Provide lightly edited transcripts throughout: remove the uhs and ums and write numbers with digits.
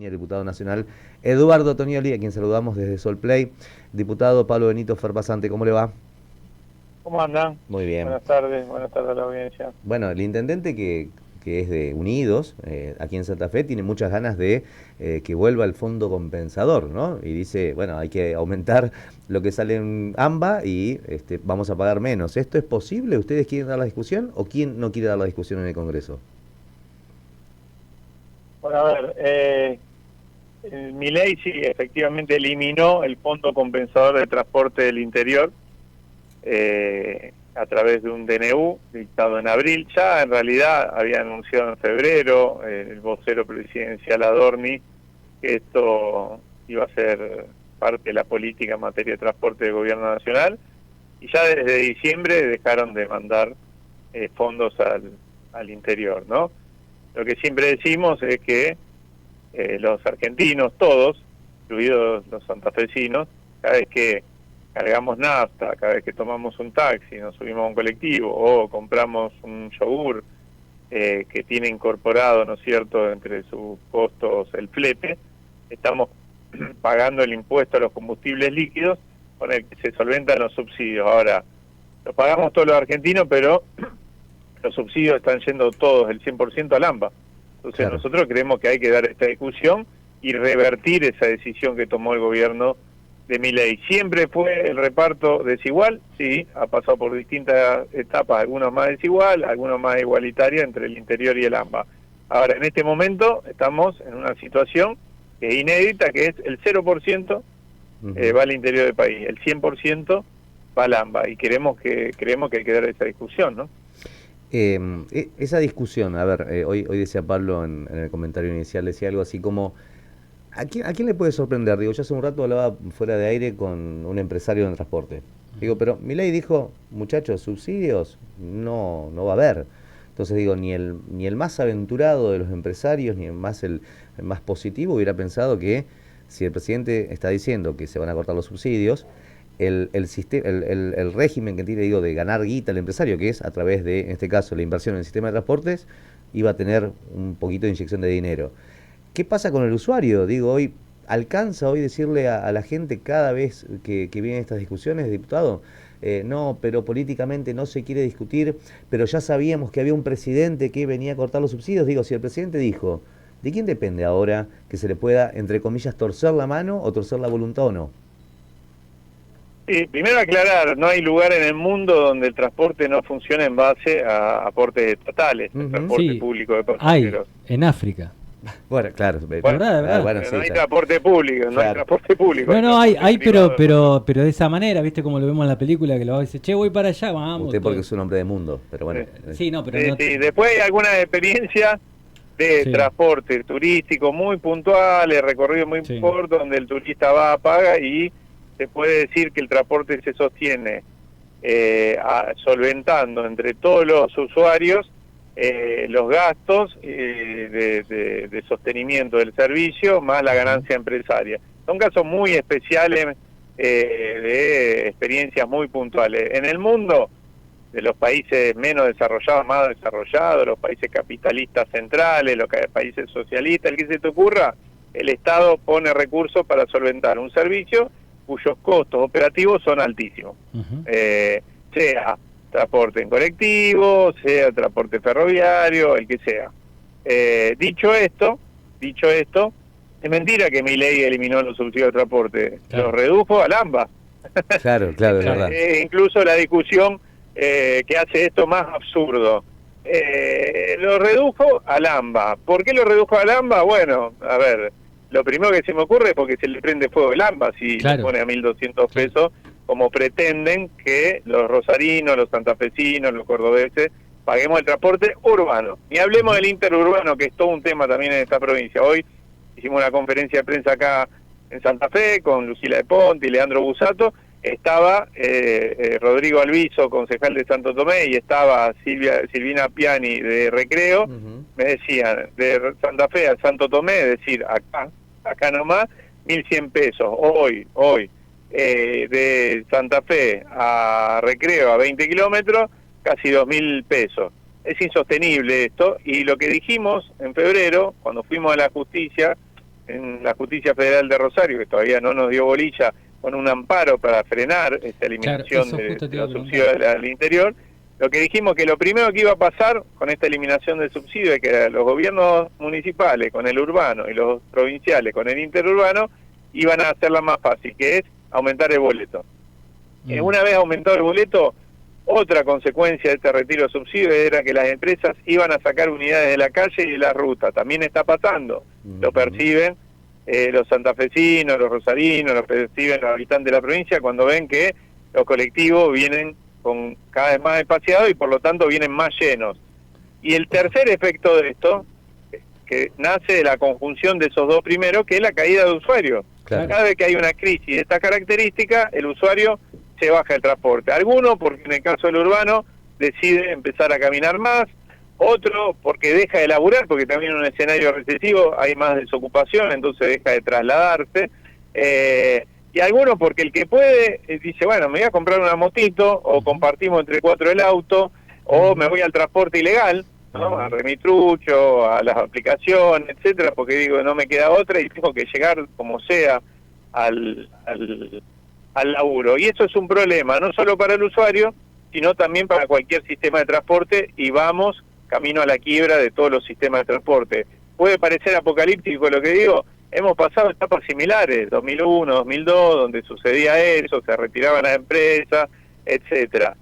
línea el diputado nacional Eduardo Tonioli, a quien saludamos desde Solplay. Diputado Pablo Benito Ferpasante, ¿cómo le va? ¿Cómo andan? Muy bien. Buenas tardes a la audiencia. Bueno, el intendente que es de Unidos, aquí en Santa Fe, tiene muchas ganas de que vuelva el fondo compensador, ¿no? Y dice, bueno, hay que aumentar lo que sale en AMBA y vamos a pagar menos. ¿Esto es posible? ¿Ustedes quieren dar la discusión o quién no quiere dar la discusión en el Congreso? Bueno, a ver, Milei sí efectivamente eliminó el fondo compensador de transporte del interior a través de un DNU dictado en abril. Ya en realidad había anunciado en febrero el vocero presidencial Adorni que esto iba a ser parte de la política en materia de transporte del gobierno nacional, y ya desde diciembre dejaron de mandar fondos al interior, ¿no? Lo que siempre decimos es que los argentinos, todos, incluidos los santafesinos, cada vez que cargamos nafta, cada vez que tomamos un taxi, nos subimos a un colectivo o compramos un yogur que tiene incorporado, ¿no es cierto?, entre sus costos el flete, estamos pagando el impuesto a los combustibles líquidos con el que se solventan los subsidios. Ahora, lo pagamos todos los argentinos, pero los subsidios están yendo todos, el 100% al AMBA. Entonces Claro. nosotros creemos que hay que dar esta discusión y revertir esa decisión que tomó el gobierno de Milei. ¿Siempre fue el reparto desigual? Sí, ha pasado por distintas etapas, algunos más desigual, algunos más igualitaria entre el interior y el AMBA. Ahora, en este momento estamos en una situación que es inédita, que es el 0% va al interior del país, el 100% va al AMBA, y creemos que hay que dar esa discusión, ¿no? Esa discusión, a ver, hoy decía Pablo en el comentario inicial, decía algo así como, ¿a quién le puede sorprender? Digo, yo hace un rato hablaba fuera de aire con un empresario en transporte. Digo, pero Milei dijo, muchachos, subsidios no va a haber. Entonces digo, ni el más aventurado de los empresarios, ni el más positivo hubiera pensado que si el presidente está diciendo que se van a cortar los subsidios, el régimen que tiene, digo, de ganar guita el empresario, que es a través de, en este caso, la inversión en el sistema de transportes, iba a tener un poquito de inyección de dinero. ¿Qué pasa con el usuario? Digo, ¿alcanza hoy decirle a la gente cada vez que vienen estas discusiones, diputado? No, pero políticamente no se quiere discutir, pero ya sabíamos que había un presidente que venía a cortar los subsidios. Digo, si el presidente dijo, ¿de quién depende ahora que se le pueda, entre comillas, torcer la mano o torcer la voluntad o no? Sí, primero aclarar, no hay lugar en el mundo donde el transporte no funcione en base a aportes estatales, el transporte Sí, público de hay pasajeros. en África. Bueno, claro. Bueno, verdad. Bueno, pero sí, no hay claro. transporte público, no hay Claro. transporte público. No, hay, transporte pero, privado, ¿no? pero de esa manera, ¿viste? Como lo vemos en la película, que lo va a decir, che, voy para allá, vamos. Usted porque todo. es un hombre de mundo, pero bueno. Sí, no, pero Sí, no. sí. Después hay algunas experiencias de Sí. transporte turístico muy puntuales, recorridos muy Sí. cortos, donde el turista va, paga, y se puede decir que el transporte se sostiene solventando entre todos los usuarios los gastos de sostenimiento del servicio más la ganancia empresaria. Son casos muy especiales de experiencias muy puntuales. En el mundo, de los países menos desarrollados, más desarrollados, los países capitalistas centrales, los países socialistas, el que se te ocurra, el Estado pone recursos para solventar un servicio cuyos costos operativos son altísimos. Ujú. Sea transporte en colectivo, sea transporte ferroviario, el que sea. Dicho esto, es mentira que Milei eliminó los subsidios de transporte, Claro. los redujo al AMBA. Claro, es verdad. Incluso la discusión que hace esto más absurdo. Lo redujo al AMBA. ¿Por qué lo redujo al AMBA? Bueno, a ver, lo primero que se me ocurre es porque se le prende fuego el AMBA si Claro. le pone a 1.200 pesos, como pretenden que los rosarinos, los santafesinos, los cordobeses paguemos el transporte urbano. Ni hablemos del interurbano, que es todo un tema también en esta provincia. Hoy hicimos una conferencia de prensa acá en Santa Fe con Lucila de Ponte y Leandro Busato. Estaba Rodrigo Alviso, concejal de Santo Tomé, y estaba Silvina Piani de Recreo. Me decían, de Santa Fe a Santo Tomé, es decir, acá nomás, 1.100 pesos. Hoy, de Santa Fe a Recreo, a 20 kilómetros, casi 2.000 pesos. Es insostenible esto, y lo que dijimos en febrero, cuando fuimos a la justicia, en la Justicia Federal de Rosario, que todavía no nos dio bolilla, con un amparo para frenar esta eliminación de los subsidios al interior. Lo que dijimos que lo primero que iba a pasar con esta eliminación del subsidio es que los gobiernos municipales con el urbano y los provinciales con el interurbano iban a hacerla más fácil, que es aumentar el boleto. Una vez aumentado el boleto, otra consecuencia de este retiro de subsidios era que las empresas iban a sacar unidades de la calle y de la ruta. También está pasando, lo perciben los santafesinos, los rosarinos, lo perciben los habitantes de la provincia cuando ven que los colectivos vienen con cada vez más espaciados y por lo tanto vienen más llenos. Y el tercer efecto de esto, que nace de la conjunción de esos dos primeros, que es la caída de usuarios. Claro. Cada vez que hay una crisis de esta característica, el usuario se baja el transporte. Algunos, porque en el caso del urbano, decide empezar a caminar más, otro porque deja de laburar, porque también en un escenario recesivo hay más desocupación, entonces deja de trasladarse, y algunos porque el que puede dice, bueno, me voy a comprar una motito, o compartimos entre 4 el auto, o me voy al transporte ilegal, ¿no? A Remitrucho, a las aplicaciones, etcétera, porque digo, no me queda otra y tengo que llegar como sea al laburo. Y eso es un problema, no solo para el usuario, sino también para cualquier sistema de transporte, y vamos camino a la quiebra de todos los sistemas de transporte. Puede parecer apocalíptico lo que digo, hemos pasado etapas similares, 2001, 2002, donde sucedía eso, se retiraban las empresas, etcétera.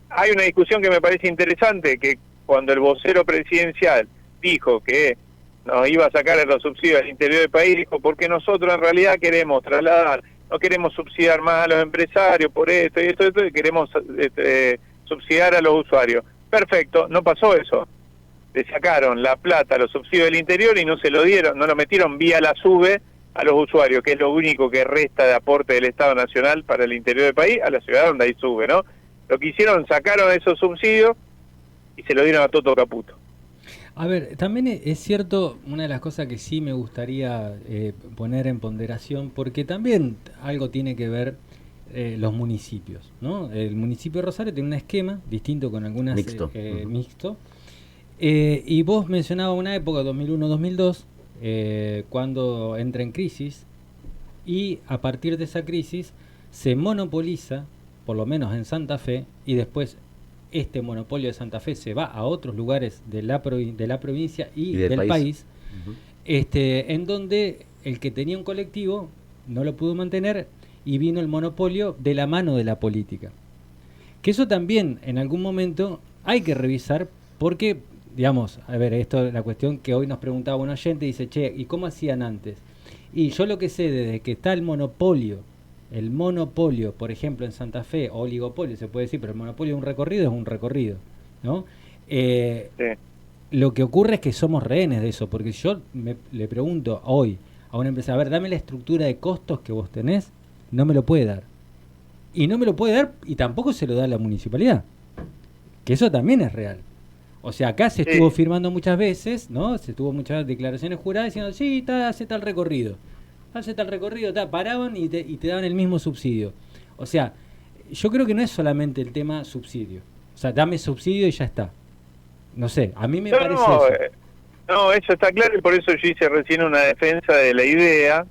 Hay una discusión que me parece interesante, que cuando el vocero presidencial dijo que nos iba a sacar los subsidios al interior del país, dijo, porque nosotros en realidad queremos trasladar, no queremos subsidiar más a los empresarios por esto y esto, y queremos subsidiar a los usuarios. Perfecto, no pasó eso. Le sacaron la plata a los subsidios del interior y no se lo dieron, no lo metieron vía la SUBE a los usuarios, que es lo único que resta de aporte del Estado Nacional para el interior del país, a la ciudad donde hay SUBE, ¿no? Lo que hicieron, sacaron esos subsidios y se lo dieron a Toto Caputo. A ver, también es cierto, una de las cosas que sí me gustaría poner en ponderación, porque también algo tiene que ver los municipios, ¿no? El municipio de Rosario tiene un esquema distinto con algunas... Mixto. Y vos mencionabas una época, 2001-2002, cuando entra en crisis, y a partir de esa crisis se monopoliza, por lo menos en Santa Fe, y después este monopolio de Santa Fe se va a otros lugares de la provincia y del país, en donde el que tenía un colectivo no lo pudo mantener y vino el monopolio de la mano de la política. Que eso también en algún momento hay que revisar, porque, digamos, a ver, esto es la cuestión que hoy nos preguntaba un oyente, dice, che, ¿y cómo hacían antes? Y yo lo que sé, desde que está el monopolio, por ejemplo, en Santa Fe, o oligopolio se puede decir, pero el monopolio de un recorrido es un recorrido, ¿no? Sí. Lo que ocurre es que somos rehenes de eso, porque yo le pregunto hoy a una empresa, a ver, dame la estructura de costos que vos tenés, no me lo puede dar. Y no me lo puede dar, y tampoco se lo da la municipalidad, que eso también es real. O sea, acá se estuvo firmando muchas veces, ¿no? Se tuvo muchas declaraciones juradas diciendo, sí, hace tal recorrido, paraban y te daban el mismo subsidio. O sea, yo creo que no es solamente el tema subsidio. O sea, dame subsidio y ya está. No sé, a mí me parece eso. No, eso está claro, y por eso yo hice recién una defensa de la idea,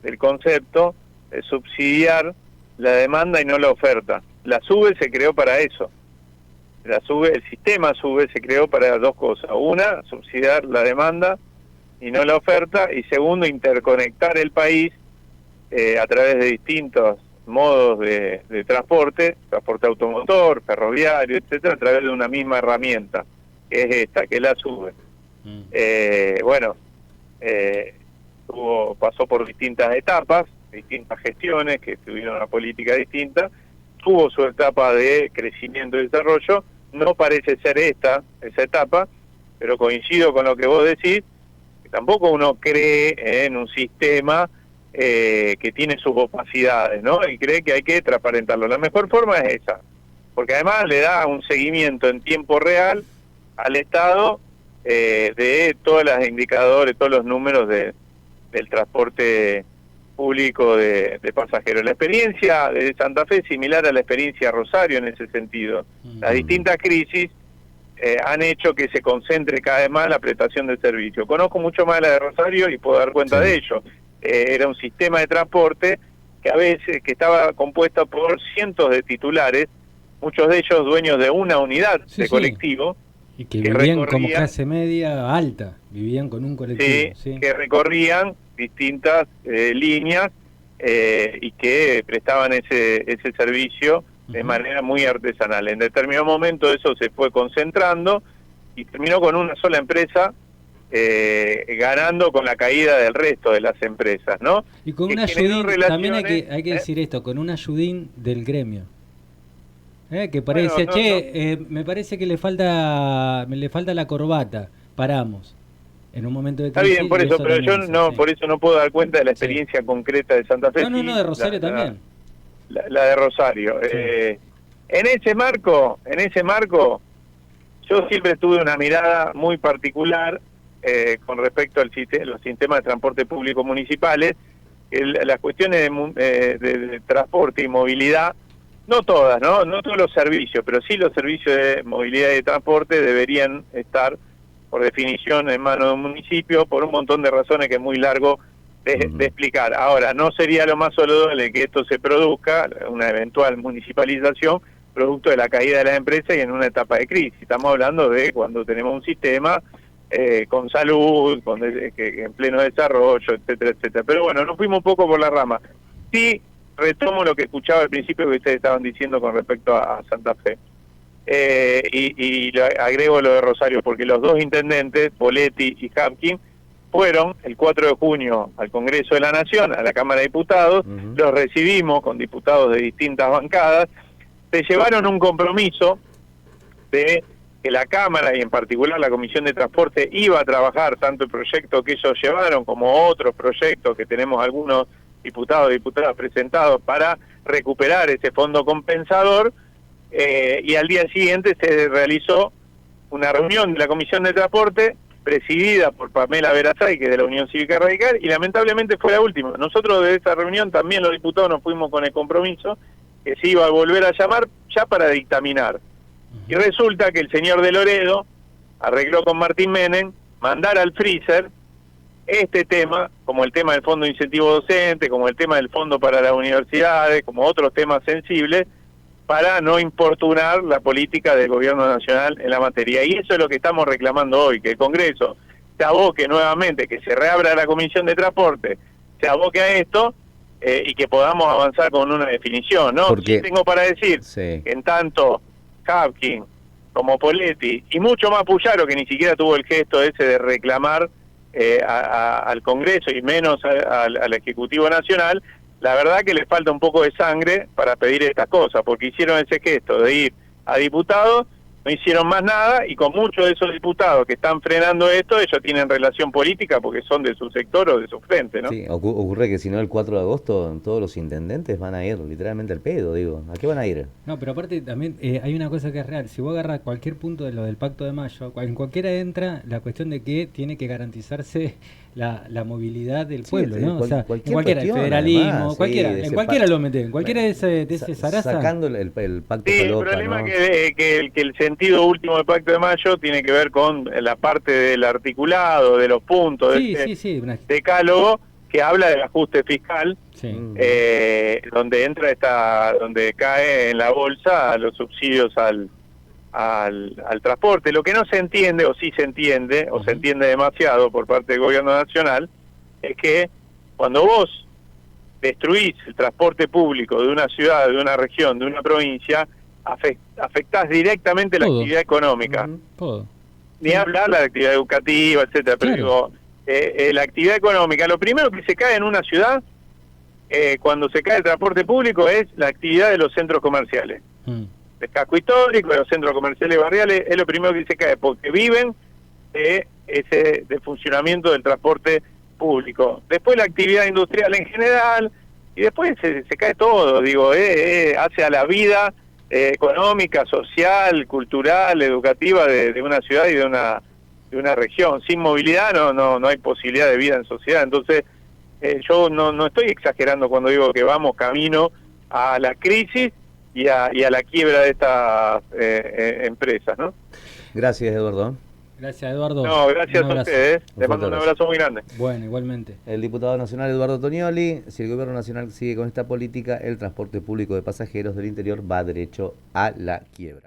del concepto de subsidiar la demanda y no la oferta. La SUBE se creó para eso. El sistema SUBE se creó para dos cosas. Una, subsidiar la demanda y no la oferta, y segundo, interconectar el país a través de distintos modos de transporte automotor, ferroviario, etcétera, a través de una misma herramienta, que es esta, que es la SUBE. Pasó por distintas etapas, distintas gestiones que tuvieron una política distinta, tuvo su etapa de crecimiento y desarrollo, no parece ser esa etapa, pero coincido con lo que vos decís, que tampoco uno cree en un sistema que tiene sus opacidades, ¿no? Y cree que hay que transparentarlo. La mejor forma es esa, porque además le da un seguimiento en tiempo real al Estado de todos los indicadores, todos los números del transporte público de pasajeros. La experiencia de Santa Fe es similar a la experiencia de Rosario en ese sentido. Las distintas crisis han hecho que se concentre cada vez más la prestación del servicio. Conozco mucho más la de Rosario y puedo dar cuenta de ello. Era un sistema de transporte que a veces que estaba compuesto por cientos de titulares, muchos de ellos dueños de una unidad de colectivo. Y que vivían como clase media alta, vivían con un colectivo. Que recorrían distintas líneas y que prestaban ese servicio de manera muy artesanal. En determinado momento eso se fue concentrando y terminó con una sola empresa ganando con la caída del resto de las empresas, ¿no? Y con un ayudín, también hay que decir esto, con un ayudín del gremio. Que parece, me parece que le falta la corbata, paramos. En un momento de crisis. Está bien, por eso, pero yo no, por eso no puedo dar cuenta de la experiencia concreta de Santa Fe. No, de Rosario también. La de Rosario. En ese marco, yo siempre tuve una mirada muy particular con respecto al los sistemas de transporte público municipales. Las cuestiones de transporte y movilidad, no todas, no todos los servicios, pero sí los servicios de movilidad y de transporte deberían estar, por definición, en manos de un municipio, por un montón de razones que es muy largo de explicar. Ahora, no sería lo más saludable que esto se produzca, una eventual municipalización, producto de la caída de las empresas y en una etapa de crisis. Estamos hablando de cuando tenemos un sistema con salud, que en pleno desarrollo, etcétera, etcétera. Pero bueno, nos fuimos un poco por la rama. Sí, retomo lo que escuchaba al principio que ustedes estaban diciendo con respecto a Santa Fe. Y agrego lo de Rosario, porque los dos intendentes, Poletti y Hapkin, fueron el 4 de junio al Congreso de la Nación, a la Cámara de Diputados, los recibimos con diputados de distintas bancadas, se llevaron un compromiso de que la Cámara y en particular la Comisión de Transporte iba a trabajar tanto el proyecto que ellos llevaron como otros proyectos que tenemos algunos diputados y diputadas presentados para recuperar ese fondo compensador, y al día siguiente se realizó una reunión de la Comisión de Transporte presidida por Pamela Verazay, que es de la Unión Cívica Radical, y lamentablemente fue la última. Nosotros de esa reunión también los diputados nos fuimos con el compromiso que se iba a volver a llamar ya para dictaminar. Y resulta que el señor de Loredo arregló con Martín Menem mandar al freezer este tema, como el tema del Fondo de Incentivo Docente, como el tema del Fondo para las Universidades, como otros temas sensibles, para no importunar la política del gobierno nacional en la materia. Y eso es lo que estamos reclamando hoy, que el Congreso se aboque nuevamente, que se reabra la Comisión de Transporte, se aboque a esto y que podamos avanzar con una definición, ¿no? Porque, sí tengo para decir que en tanto Hapkin como Poletti y mucho más Puyaro, que ni siquiera tuvo el gesto ese de reclamar al Congreso y menos al Ejecutivo Nacional, la verdad que les falta un poco de sangre para pedir estas cosas, porque hicieron ese gesto de ir a diputados, no hicieron más nada, y con muchos de esos diputados que están frenando esto, ellos tienen relación política porque son de su sector o de su frente, ¿no? Sí, ocurre que si no el 4 de agosto todos los intendentes van a ir literalmente al pedo, digo. ¿A qué van a ir? No, pero aparte también hay una cosa que es real. Si vos agarras cualquier punto de lo del Pacto de Mayo, en cualquiera entra la cuestión de que tiene que garantizarse la movilidad del pueblo, ¿no? O sea, en cualquiera, el federalismo, además, cualquiera, en cualquiera lo meten, en cualquiera de ese zaraza. Sacando el pacto sí, coloca, el problema ¿no? que el sentido último del Pacto de Mayo tiene que ver con la parte del articulado, de los puntos, de decálogo, que habla del ajuste fiscal, donde entra donde cae en la bolsa los subsidios al transporte. Lo que no se entiende, o sí se entiende, o se entiende demasiado por parte del gobierno nacional, es que cuando vos destruís el transporte público de una ciudad, de una región, de una provincia, afectás directamente la actividad económica. Ni hablar la actividad educativa, etcétera, pero digo, la actividad económica, lo primero que se cae en una ciudad, cuando se cae el transporte público, es la actividad de los centros comerciales. El casco histórico, de los centros comerciales barriales, es lo primero que se cae, porque viven del funcionamiento del transporte público. Después la actividad industrial en general, y después se cae todo, digo, hace a la vida económica, social, cultural, educativa de una ciudad y de una región. Sin movilidad no hay posibilidad de vida en sociedad. Entonces, yo no estoy exagerando cuando digo que vamos camino a la crisis y a la quiebra de estas empresas, ¿no? Gracias, Eduardo. Gracias, Eduardo. No, gracias a ustedes. Les mando un abrazo muy grande. Bueno, igualmente. El diputado nacional Eduardo Tonioli: si el gobierno nacional sigue con esta política, el transporte público de pasajeros del interior va derecho a la quiebra.